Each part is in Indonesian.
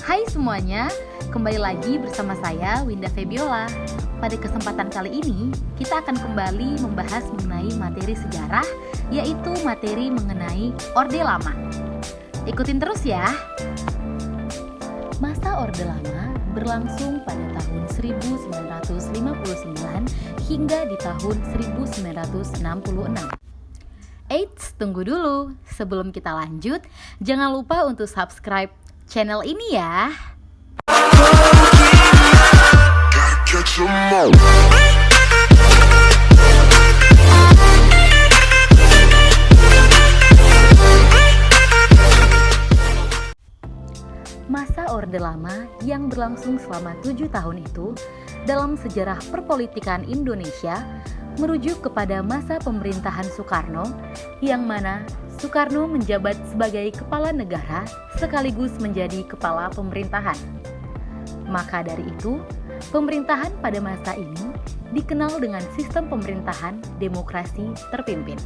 Hai semuanya, kembali lagi bersama saya Winda Febiola. Pada kesempatan kali ini, kita akan kembali membahas mengenai materi sejarah, yaitu materi mengenai Orde Lama. Ikutin terus ya. Masa Orde Lama berlangsung pada tahun 1959 hingga di tahun 1966. Eits, tunggu dulu. Sebelum kita lanjut, jangan lupa untuk subscribe channel ini ya. Masa Orde Lama yang berlangsung selama 7 tahun itu dalam sejarah perpolitikan Indonesia merujuk kepada masa pemerintahan Soekarno, yang mana Soekarno menjabat sebagai kepala negara sekaligus menjadi kepala pemerintahan. Maka dari itu, pemerintahan pada masa ini dikenal dengan sistem pemerintahan demokrasi terpimpin.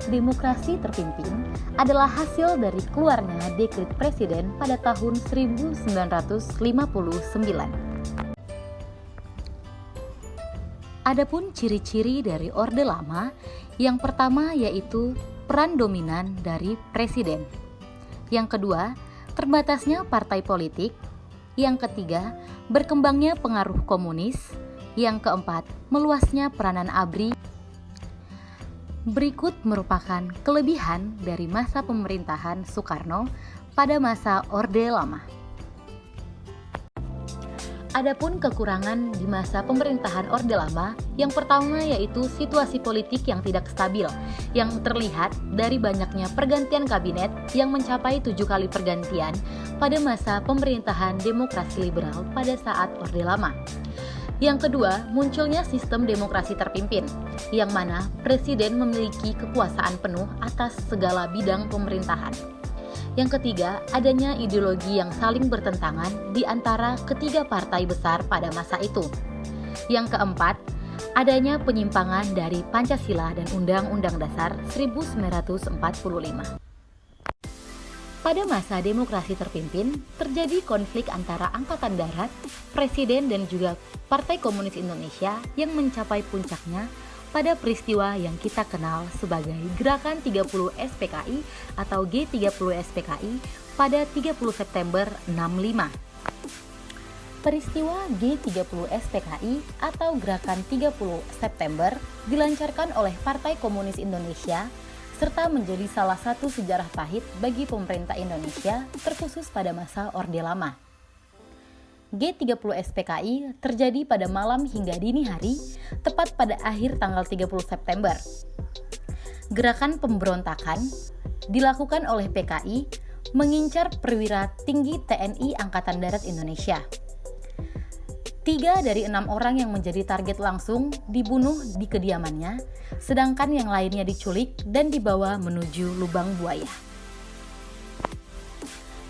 Demokrasi terpimpin adalah hasil dari keluarnya dekret presiden pada tahun 1959. Adapun ciri-ciri dari Orde Lama, yang pertama yaitu peran dominan dari presiden. Yang kedua, terbatasnya partai politik. Yang ketiga, berkembangnya pengaruh komunis. Yang keempat, meluasnya peranan ABRI. Berikut merupakan kelebihan dari masa pemerintahan Soekarno pada masa Orde Lama. Adapun kekurangan di masa pemerintahan Orde Lama, yang pertama yaitu situasi politik yang tidak stabil, yang terlihat dari banyaknya pergantian kabinet yang mencapai 7 kali pergantian pada masa pemerintahan demokrasi liberal pada saat Orde Lama. Yang kedua, munculnya sistem demokrasi terpimpin, yang mana presiden memiliki kekuasaan penuh atas segala bidang pemerintahan. Yang ketiga, adanya ideologi yang saling bertentangan di antara ketiga partai besar pada masa itu. Yang keempat, adanya penyimpangan dari Pancasila dan Undang-Undang Dasar 1945. Pada masa demokrasi terpimpin, terjadi konflik antara Angkatan Darat, Presiden dan juga Partai Komunis Indonesia yang mencapai puncaknya pada peristiwa yang kita kenal sebagai Gerakan 30 SPKI atau G30 SPKI pada 30 September 65. Peristiwa G30 SPKI atau Gerakan 30 September dilancarkan oleh Partai Komunis Indonesia serta menjadi salah satu sejarah pahit bagi pemerintah Indonesia terkhusus pada masa Orde Lama. G30 SPKI terjadi pada malam hingga dini hari, tepat pada akhir tanggal 30 September. Gerakan pemberontakan dilakukan oleh PKI mengincar perwira tinggi TNI Angkatan Darat Indonesia. 3 dari 6 orang yang menjadi target langsung dibunuh di kediamannya, sedangkan yang lainnya diculik dan dibawa menuju lubang buaya.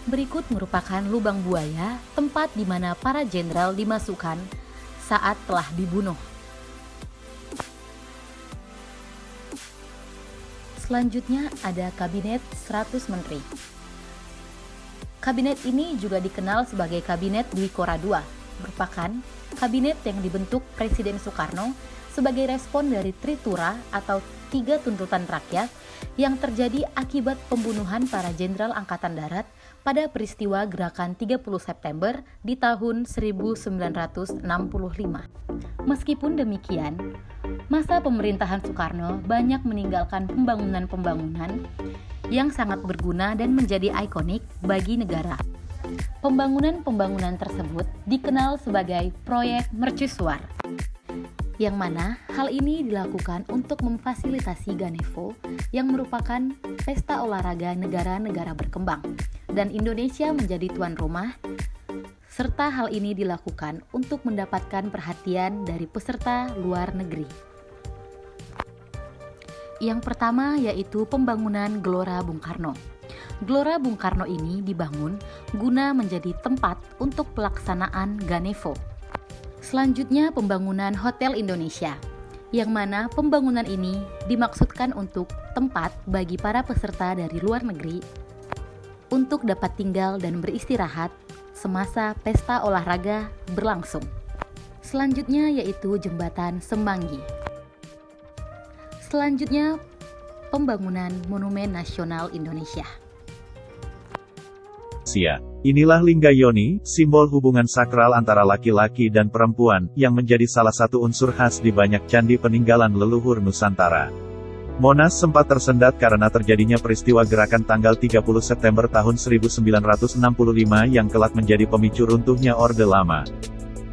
Berikut merupakan lubang buaya, tempat di mana para jenderal dimasukkan saat telah dibunuh. Selanjutnya ada Kabinet 100 Menteri. Kabinet ini juga dikenal sebagai Kabinet Dwi Kora II, merupakan kabinet yang dibentuk Presiden Soekarno sebagai respon dari Tritura atau 3 tuntutan rakyat yang terjadi akibat pembunuhan para jenderal Angkatan Darat pada peristiwa Gerakan 30 September di tahun 1965. Meskipun demikian, masa pemerintahan Soekarno banyak meninggalkan pembangunan-pembangunan yang sangat berguna dan menjadi ikonik bagi negara. Pembangunan-pembangunan tersebut dikenal sebagai proyek mercusuar, yang mana hal ini dilakukan untuk memfasilitasi Ganevo yang merupakan pesta olahraga negara-negara berkembang, dan Indonesia menjadi tuan rumah, serta hal ini dilakukan untuk mendapatkan perhatian dari peserta luar negeri. Yang pertama yaitu pembangunan Gelora Bung Karno. Gelora Bung Karno ini dibangun guna menjadi tempat untuk pelaksanaan Ganevo. Selanjutnya pembangunan Hotel Indonesia, yang mana pembangunan ini dimaksudkan untuk tempat bagi para peserta dari luar negeri untuk dapat tinggal dan beristirahat semasa pesta olahraga berlangsung. Selanjutnya yaitu Jembatan Semanggi. Selanjutnya, pembangunan Monumen Nasional Indonesia. Inilah lingga yoni, simbol hubungan sakral antara laki-laki dan perempuan, yang menjadi salah satu unsur khas di banyak candi peninggalan leluhur Nusantara. Monas sempat tersendat karena terjadinya peristiwa gerakan tanggal 30 September tahun 1965 yang kelak menjadi pemicu runtuhnya Orde Lama.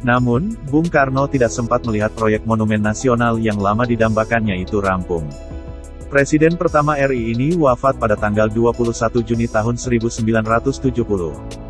Namun, Bung Karno tidak sempat melihat proyek monumen nasional yang lama didambakannya itu rampung. Presiden pertama RI ini wafat pada tanggal 21 Juni tahun 1970.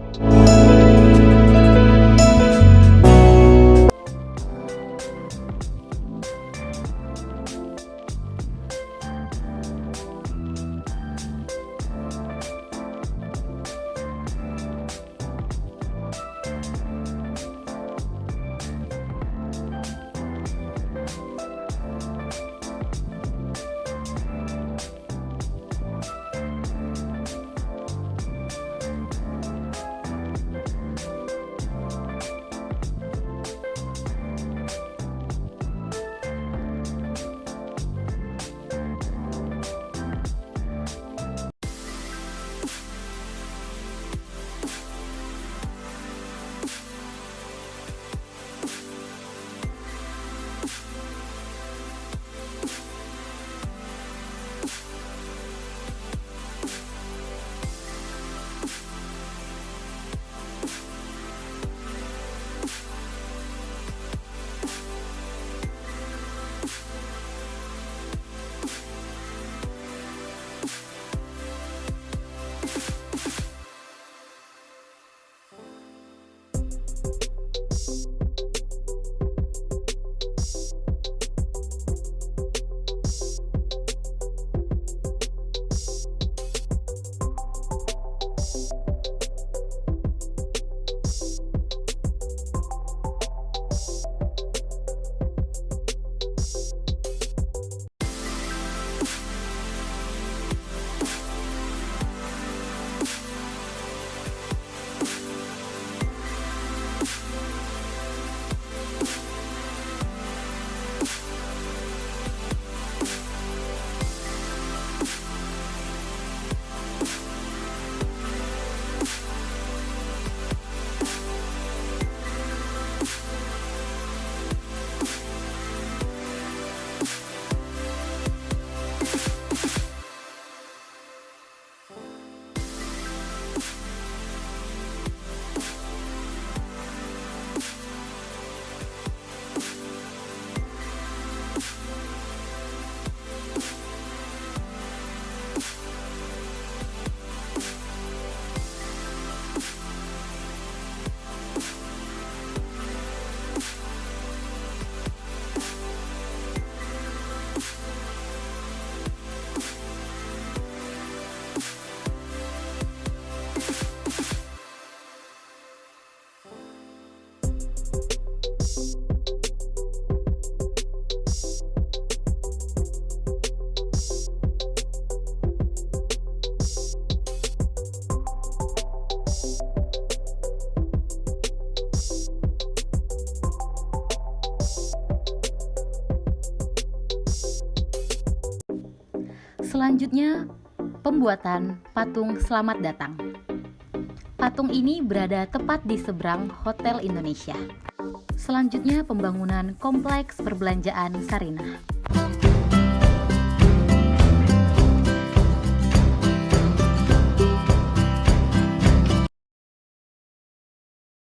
Selanjutnya, pembuatan patung Selamat Datang. Patung ini berada tepat di seberang Hotel Indonesia. Selanjutnya, pembangunan Kompleks Perbelanjaan Sarinah.